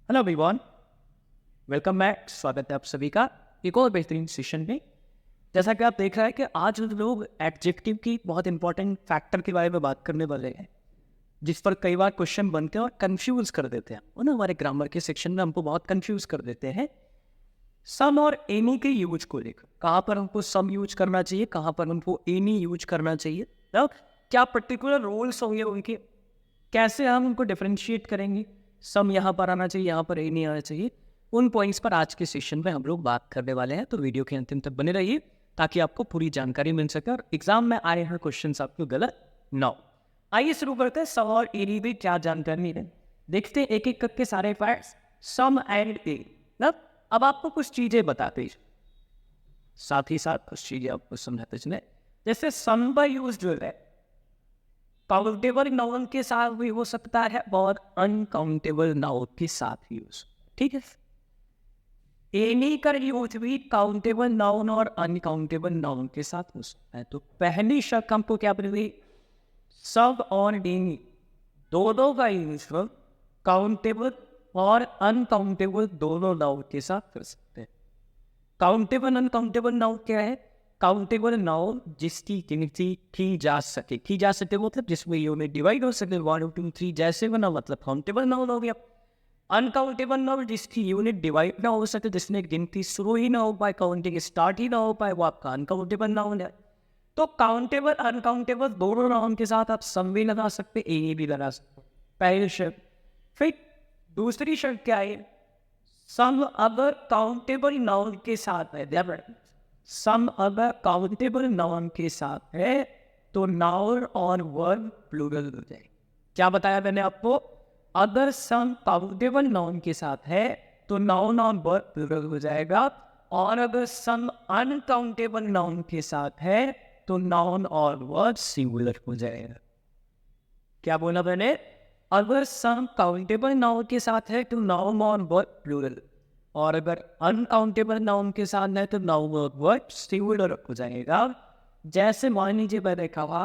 Hello everyone, welcome back. स्वागत है आप सभी का एक और बेहतरीन सेशन में। जैसा कि आप देख रहे हैं कि आज हम लोग एडजेक्टिव की बहुत इंपॉर्टेंट फैक्टर के बारे में बात करने वाले हैं, जिस पर कई बार क्वेश्चन बनते हैं और कंफ्यूज कर देते हैं। वो ना हमारे ग्रामर के सेक्शन में हमको बहुत कंफ्यूज कर देते हैं सम और एनी के यूज को लेकर। कहाँ पर हमको सम यूज करना चाहिए, कहाँ पर हमको एनी यूज करना चाहिए, ना क्या पर्टिकुलर रोल्स होंगे उनके, कैसे हम उनको डिफरेंशिएट करेंगे। सम यहाँ पर आना चाहिए, यहाँ पर नहीं आना चाहिए। उन पॉइंट्स पर आज के सेशन में हम लोग बात करने वाले हैं, तो वीडियो के अंतिम तक बने रहिए ताकि आपको पूरी जानकारी मिल सके और एग्जाम में आए हैं क्वेश्चन आपको गलत ना हो। आइए शुरू करते हैं सम और एनी में क्या जानकारी है। देखते हैं एक एक करके सारे फैक्ट्स सम एंड ए। ना अब आपको कुछ चीजें बताते हैं, साथ ही साथ कुछ चीजें आपको समझाते चले। जैसे सम का यूज जो है काउंटेबल नाउन के साथ भी हो सकता है और अनकाउंटेबल नाउन के साथ भी यूज, ठीक है। एनी का यूज भी काउंटेबल नाउन और अनकाउंटेबल नाउन के साथ हो सकता है। तो पहली शर्त हमको क्या बनी, सब और एनी दोनों का यूज काउंटेबल और अनकाउंटेबल दोनों नाउन के साथ कर सकते हैं। काउंटेबल अनकाउंटेबल नाउन क्या है? काउंटेबल नाउन जिसकी गिनती की जा सके मतलब जिसमें यूनिट डिवाइड हो सके 1 2 3 जैसे बना, मतलब काउंटेबल नाउन हो गया। अनकाउंटेबल नाउन जिसकी यूनिट डिवाइड ना हो सके, जिसमें गिनती शुरू ही ना हो पाए, काउंटिंग स्टार्ट ही ना हो पाए, वो आपका अनकाउंटेबल नाउन है। तो काउंटेबल अनकाउंटेबल दोनों नाउन के साथ आप सम भी लगा सकते, ए भी लगा सकते, पहली शर्त। फिर दूसरी शर्त क्या है? सम अगर काउंटेबल नाउन के साथ है, सम अगर काउंटेबल नाउन के साथ है तो नाउन और वर्ब प्लूरल हो जाए। क्या बताया मैंने आपको? अगर सम काउंटेबल नाउन के साथ है तो नाउन और वर्ब प्लूरल हो जाएगा, और अगर सम अनकाउंटेबल नाउन के साथ है तो नाउन और वर्ब सिंगुलर हो जाएगा। क्या बोला मैंने? अगर सम काउंटेबल नाउन के साथ है तो नाउन और वर्ब प्लूरल, और अगर अनकाउंटेबल नाउन के साथ है तो नाउन और वर्ब सिंगुलर हो जाएगा। जैसे मान लीजिए मैंने कहा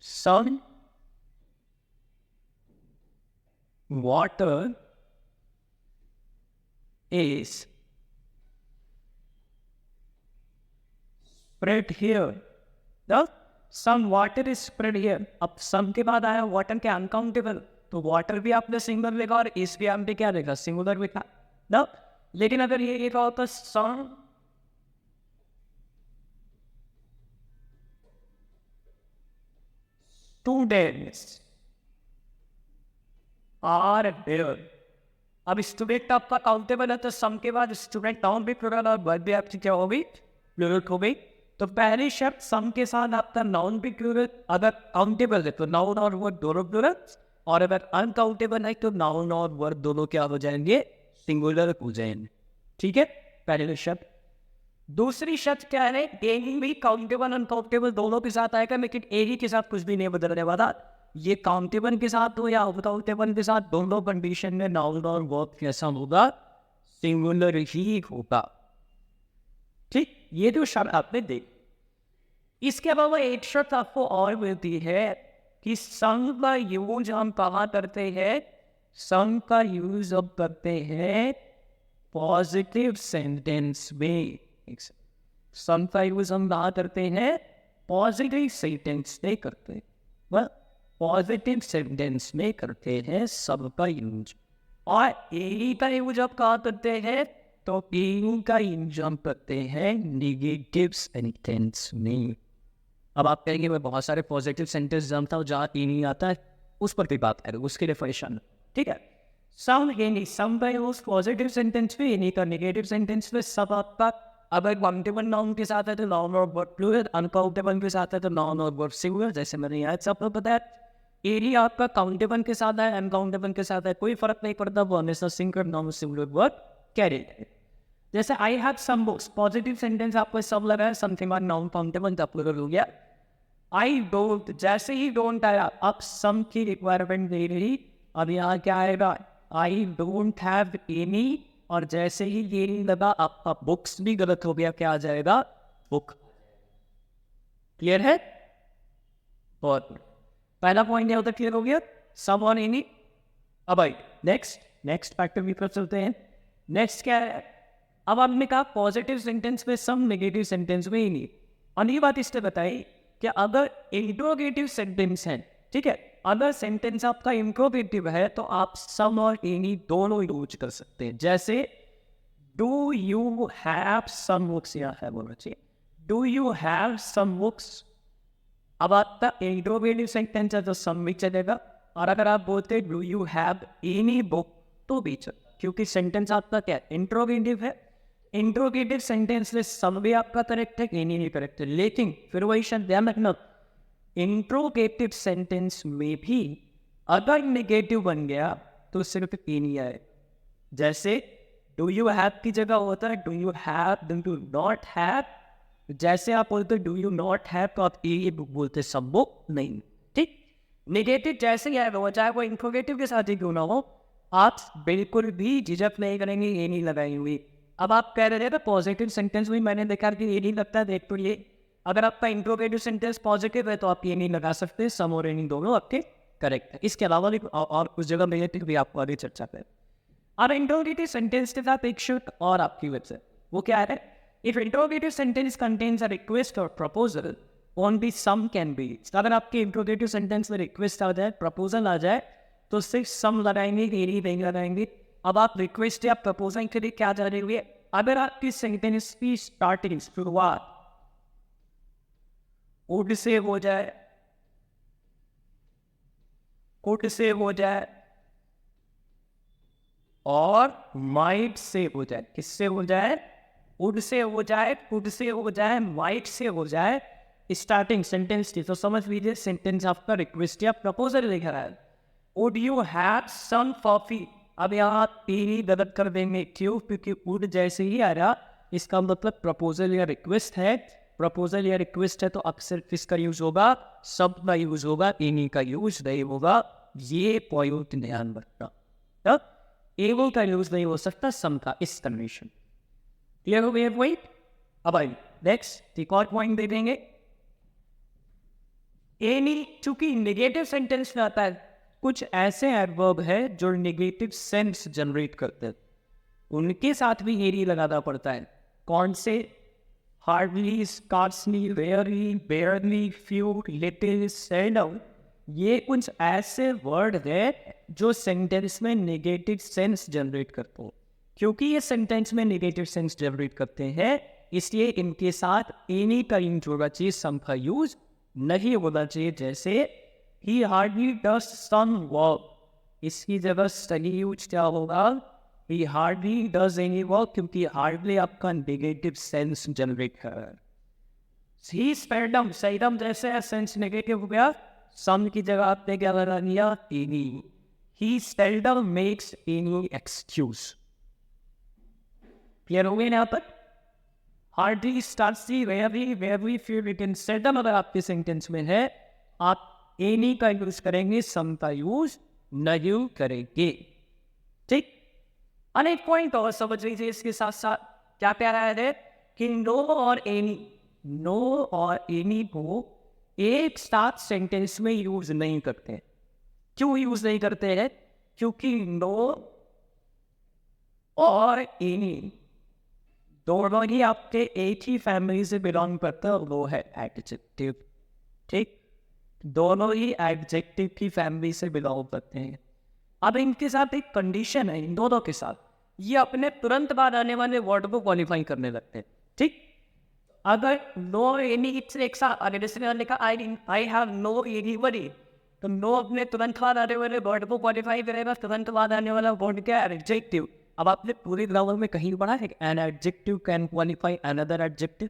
some water is spread here, the some water is spread here. अब सम के बाद आया वाटर के अनकाउंटेबल, तो वाटर भी आपने सिंगुलर लिखा और इस भी आपने क्या लिखा, सिंगुलर लिखा ना। लेकिन अगर ये लिखा होता सम स्टूडेंट्स आर हियर। अब स्टूडेंट आपका काउंटेबल है तो सम के बाद स्टूडेंट नाउन भी प्लूरल और वर्ब भी आपकी क्या होगी, प्लूरल हो गई। तो पहली शब्द सम के साथ आपका नाउन भी प्लूरल, अगर काउंटेबल है तो नाउन और वर्ब दोनों प्लूरल, और अगर अनकाउंटेबल है तो नाउन और वर्ब दोनों क्या हो जाएंगे, सिंगुलर हो जाएंगे। ठीक है, पहले शब्द। दूसरी शब्द क्या है? एनी भी काउंटेबल अनकाउंटेबल दोनों के साथ आएगा, लेकिन एनी के साथ कुछ भी नहीं बदलने वाला। ये काउंटेबल के साथ हो या अनकाउंटेबल के साथ, दोनों कंडीशन में नाउन और वर्ब कैसा होगा, सिंगुलर ही होगा। ठीक, ये जो शब्द आपने देख। इसके अलावा एक शब्द आपको और मिलती है कि सम का यूज हम कहाँ करते हैं? सम का यूज हम करते हैं पॉजिटिव सेंटेंस में। सम का यूज हम कहाँ करते हैं? पॉजिटिव सेंटेंस में करते हैं, वह पॉजिटिव सेंटेंस में करते हैं सम का यूज। और एनी का यूज आप कहाँ करते हैं? तो एनी का यूज हम करते हैं निगेटिव सेंटेंस में। अब आप कहेंगे मैं बहुत सारे पॉजिटिव सेंटेंस जानता हूँ जहाँ एनी आता है, उस पर भी बात करें, उसके डेफिनेशन। ठीक है, सम एनी, सम का यूज पॉजिटिव सेंटेंस में, एनी का नेगेटिव सेंटेंस में। सब आपका अगर काउंटेबल नाउन के साथ है तो नाउन और वर्ब प्लूरल, अनकाउंटेबल के साथ है तो नाउन और वर्ब सिंगुलर, जैसे मैंने यहाँ सब बताया। एनी आपका काउंटेबल के साथ है, अनकाउंटेबल के साथ है, कोई फर्क नहीं पड़ता, वो हमेशा singular noun singular verb carry है। जैसे I have some books, positive sentence आपको सब लगा है, समथिंग और नाउन काउंटेबल का प्लूरल हो गया। आई डोंट, जैसे ही डोंट आया अब सम की रिक्वायरमेंट नहीं रही, अब यहाँ क्या आएगा, आई डोंट हैव एनी, और जैसे ही ये नहीं लगा आपका बुक्स भी गलत हो गया, क्या आ जाएगा, बुक। क्लियर है? और पहला पॉइंट यहाँ तक क्लियर हो गया, सम और एनी। अब आई नेक्स्ट फैक्टर की तरफ चलते हैं। नेक्स्ट क्या है, अब आपने कहा पॉजिटिव सेंटेंस में सम, नेगेटिव सेंटेंस में एनी। और ये बात इसने बताई कि अगर इंट्रोगेटिव सेंटेंस है, ठीक है, अगर सेंटेंस आपका इंट्रोगेटिव है तो आप सम और एनी दोनों यूज कर सकते हैं। जैसे do you have some books, या है बोलना चाहिए do you have some books. अब आपका इंट्रोगेटिव सेंटेंस है तो सम भी चलेगा, और अगर आप बोलते हैं do you have any book तो भी चलेगा, क्योंकि सेंटेंस आपका क्या है, इंट्रोगेटिव है। इंट्रोगेटिव सेंटेंस में सम भी आपका करेक्ट है, एनी भी करेक्ट है। लेकिन फिर वही शब्द ध्यान रखना, इंट्रोगेटिव सेंटेंस में भी अगर नेगेटिव बन गया तो सिर्फ एनी आए। जैसे डू यू हैव की जगह होता है do you have, do you not have. जैसे आप बोलते डू यू नॉट हैव तो आप ए बुक बोलते, सब बुक नहीं, ठीक। नेगेटिव जैसे ही आएगा वो, चाहे वो इंट्रोगेटिव के साथ ही क्यों ना हो, आप बिल्कुल भी झिझक नहीं करेंगे, ये नहीं लगाएंगे। अब आप कह रहे थे ना पॉजिटिव सेंटेंस में मैंने देखा कि ये नहीं लगता, देख तो ये अगर आपका इंट्रोगेटिव सेंटेंस पॉजिटिव है तो आप ये नहीं लगा सकते, सम और एनी दोनों आपके करेक्ट है। इसके अलावा भी और कुछ जगह नेगेटिव भी आपको आगे चर्चा करें। और इंट्रोगेटिव सेंटेंस के साथ एक शर्त और आपकी वजह से, वो क्या है, if interrogative sentence contains a request और proposal only some can be. अगर आपके इंट्रोगेटिव सेंटेंस में रिक्वेस्ट आ जाए, प्रपोजल आ जाए तो सिर्फ सम लगाएंगे, एनी नहीं लगाएंगे। अब आप रिक्वेस्ट या प्रपोजल के लिए क्या जा रहे हुए, अगर आपकी सेंटेंस की स्टार्टिंग शुरुआत वुड से हो जाए, कुड से हो जाए और माइट से हो जाए, किससे हो जाए, वुड से हो जाए, कुड से हो जाए, माइट से हो जाए स्टार्टिंग सेंटेंस की, तो समझ लीजिए सेंटेंस आपका रिक्वेस्ट या प्रपोजल लिखा है। Would you have some coffee, अब यहाँ तेरी गलत कर देंगे, क्यों, क्योंकि वुड जैसे ही आ रहा इसका मतलब प्रपोजल या रिक्वेस्ट है। प्रपोजल या रिक्वेस्ट है तो अक्सर किसका यूज होगा, सब का यूज होगा, एनी का यूज नहीं होगा। ये पॉइंट ध्यान रखना, तब एनी का यूज नहीं हो सकता, सम का, इस कंडीशन। क्लियर हो गया पॉइंट। अब आई नेक्स्ट एक और पॉइंट दे देंगे। एनी चूंकि नेगेटिव सेंटेंस में आता है, कुछ ऐसे एडवर्ब है जो नेगेटिव सेंस जनरेट करते हैं, उनके साथ भी एनी लगाना पड़ता है। कौन से, hardly, scarcely, rarely, बेयरली, few, little, seldom, ये कुछ ऐसे वर्ड है जो सेंटेंस में नेगेटिव सेंस जनरेट करते हैं। क्योंकि ये सेंटेंस में नेगेटिव सेंस जनरेट करते हैं, इसलिए इनके साथ एनी का यूज होना चाहिए, सम का यूज नहीं होना चाहिए। जैसे he hardly does some work, इसकी जगह सही यूज क्या होगा, he hardly does any work, क्योंकि हार्डली आपका नेगेटिव सेंस जनरेट कर रहा है। ही स्पेल्डम, सेल्डम जैसे सेंस नेगेटिव हो गया, सम की जगह आपने क्या लगा दिया, any. He seldom makes any excuse. Clear हो गया यहाँ पर। हार्डली, स्टार्टली, rarely, very few, little, seldom अगर आपके सेंटेंस में है, आप एनी का यूज करेंगे, सम का यूज नहीं करेंगे, ठीक। अनेक पॉइंट और समझ लीजिए इसके साथ साथ क्या कह रहा है कि नो और एनी, नो और एनी को एक साथ सेंटेंस में यूज नहीं करते। क्यों यूज नहीं करते हैं, क्योंकि नो और एनी दोनों ही आपके एक ही फैमिली से बिलोंग करते हैं, वो है एडजेक्टिव, ठीक। दोनों ही एडजेक्टिव की फैमिली से बिलोंग करते हैं। अब इनके साथ एक कंडीशन है, इन दोनों के साथ ये अपने तुरंत बाद आने वाले वर्ड को क्वालिफाई करने लगते हैं, ठीक। अगर नो एनी एक साथ, अगर इसने लिखा I have no anybody, तो नो अपने तुरंत बाद आने वाले वर्ड को क्वालिफाई करेगा। तुरंत बाद आने वाला वर्ड क्या है, एडजेक्टिव। अब आपने पूरी ग्रामर में कहीं पढ़ा है an adjective can qualify another adjective,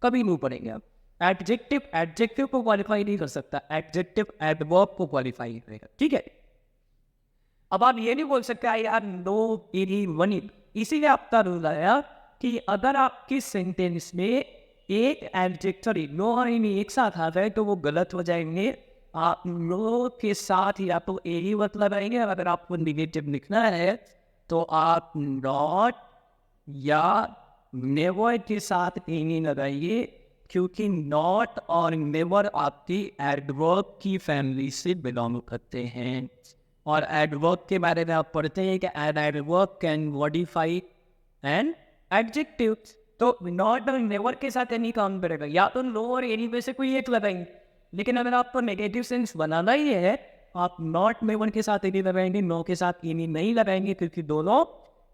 कभी नहीं पढ़ेंगे आप। एडजेक्टिव एडजेक्टिव को क्वालिफाई नहीं कर सकता, एडजेक्टिव एडवर्ब को क्वालिफाई करेगा, ठीक है। अब आप ये नहीं बोल सकते I are no any money, इसीलिए आपका रूल आया कि अगर आपकी सेंटेंस में एक एडजेक्टिव नो और एनी एक साथ आ जाए तो वो गलत हो जाएंगे। आप नो के साथ या तो एनी मतलब आएंगे, अगर आपको निगेटिव लिखना है तो आप नॉट या नेवर के साथ एनी लगाइए, क्योंकि नॉट और नेवर आपकी एडवर्ब की फैमिली से बिलोंग करते हैं। और एडवर्ब के बारे में आप पढ़ते हैं कि an adverb can modify an adjective. तो नॉट और नेवर के साथ एनी काम करेगा, या तो नो और एनी में से कोई एक लगाएंगे। लेकिन अगर आपको नेगेटिव सेंस बनाना ही है, आप नॉट नेवर के साथ एनी लगाएंगे, नो के साथ एनी नहीं लगाएंगे, क्योंकि दोनों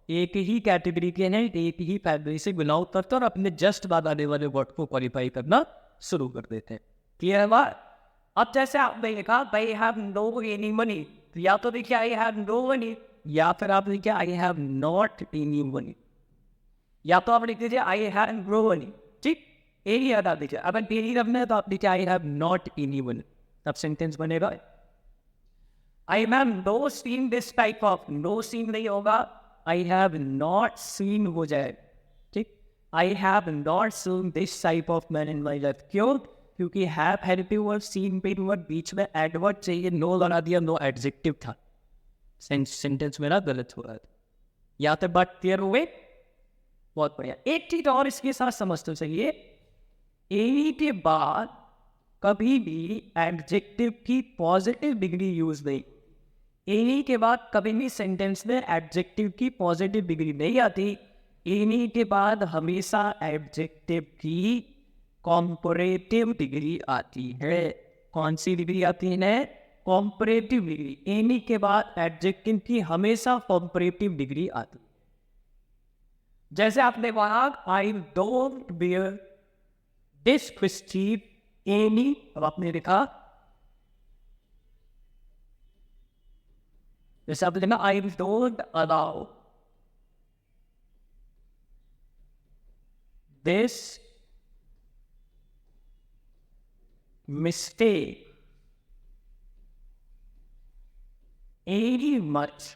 एक ही कैटेगरी के हैं, एक ही फैमिली से बिलोंग करते हैं और अपने जस्ट बाद आने वाले वर्ड को क्वालिफाई करना शुरू कर देते हैं। क्लियर है बात? अब जैसे आपने लिखा I have no any money, तो या तो देखिए आई हैव नो मनी, या फिर आप लिखिए I have not any money, या तो आप लिख दीजिए आई हैव नो मनी। ठीक, यही याद आप दीजिए। अगर यही रखना है तो आप लिखिए I have not any money, तब सेंटेंस बनेगा। I have no seen this type of, no seen नहीं होगा, आई हैव नॉट सीन हो जाए। ठीक, I have not seen this type of man in my life. क्यों? क्योंकि हैव हेल्पिंग वर्ड, सीन पे वर्ड, बीच में एडवर्ब चाहिए, नो लगा दिया, नो एडजेक्टिव था, सेंटेंस मेरा गलत हो रहा है। या तो बात क्लियर हुए? बहुत बढ़िया। एक चीज और इसके साथ समझते चाहिए, एनी के बाद कभी भी एडजेक्टिव की पॉजिटिव डिग्री यूज नहीं। एनी के बाद कभी भी सेंटेंस में एडजेक्टिव की पॉजिटिव डिग्री नहीं आती। एनी के बाद हमेशा एडजेक्टिव की कॉम्परेटिव डिग्री आती है। कौन सी डिग्री आती है? Comparative degree. एनी के बाद एडजेक्टिव की हमेशा कॉम्परेटिव डिग्री आती है। जैसे आपने कहा I don't bear disrespect any, अब आपने लिखा, जैसे आपने लिखा I don't allow this mistake any much.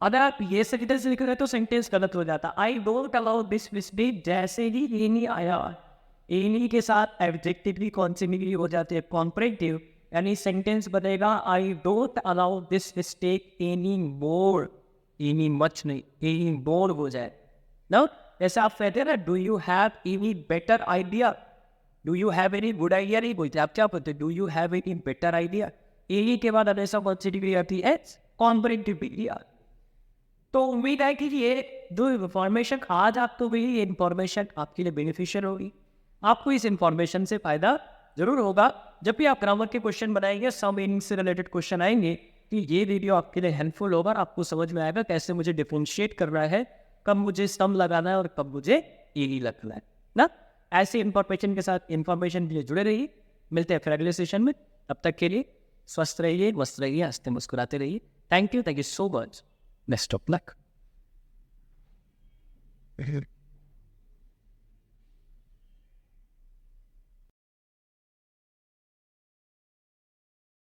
अगर आप ये सेंटेंस लिख रहे हैं तो सेंटेंस गलत हो जाता। आई डोंट अलाउ दिस मिस्टेक, जैसे ही एनी आया, एनी के साथ एडजेक्टिव की कौन सी डिग्री हो जाती है? कॉम्परेटिव। यानी सेंटेंस बनेगा आई don't allow this mistake any more, any much नहीं, एनी मोर हो जाए ना। जैसे आप कहते हैं ना, do you have any better idea, do you have any good idea नहीं बोलते, आप क्या बोलते हैं? Do you have any better idea. Any के बाद हमेशा कौन सी डिग्री आती है? कॉम्परेटिव डिग्री आती है। तो उम्मीद है कि ये जो इन्फॉर्मेशन आज आपको मिली, ये इन्फॉर्मेशन आपके लिए बेनिफिशियल होगी। आपको इस इन्फॉर्मेशन से फायदा जरूर होगा। जब भी आप ग्रामर के क्वेश्चन बनाएंगे, सम मीनिंग से रिलेटेड क्वेश्चन आएंगे, कि ये वीडियो आपके लिए हेल्पफुल होगा और आपको समझ में आएगा कैसे मुझे डिफरेंशिएट करना है, कब मुझे सम लगाना है और कब मुझे एनी लगना है ना। ऐसे इन्फॉर्मेशन के साथ इन्फॉर्मेशन के लिए जुड़े रहिए। मिलते हैं फिर अगले सेशन में। तब तक के लिए स्वस्थ रहिए, मस्त रहिए, हंसते मुस्कुराते रहिए। Thank you so much. Best of luck.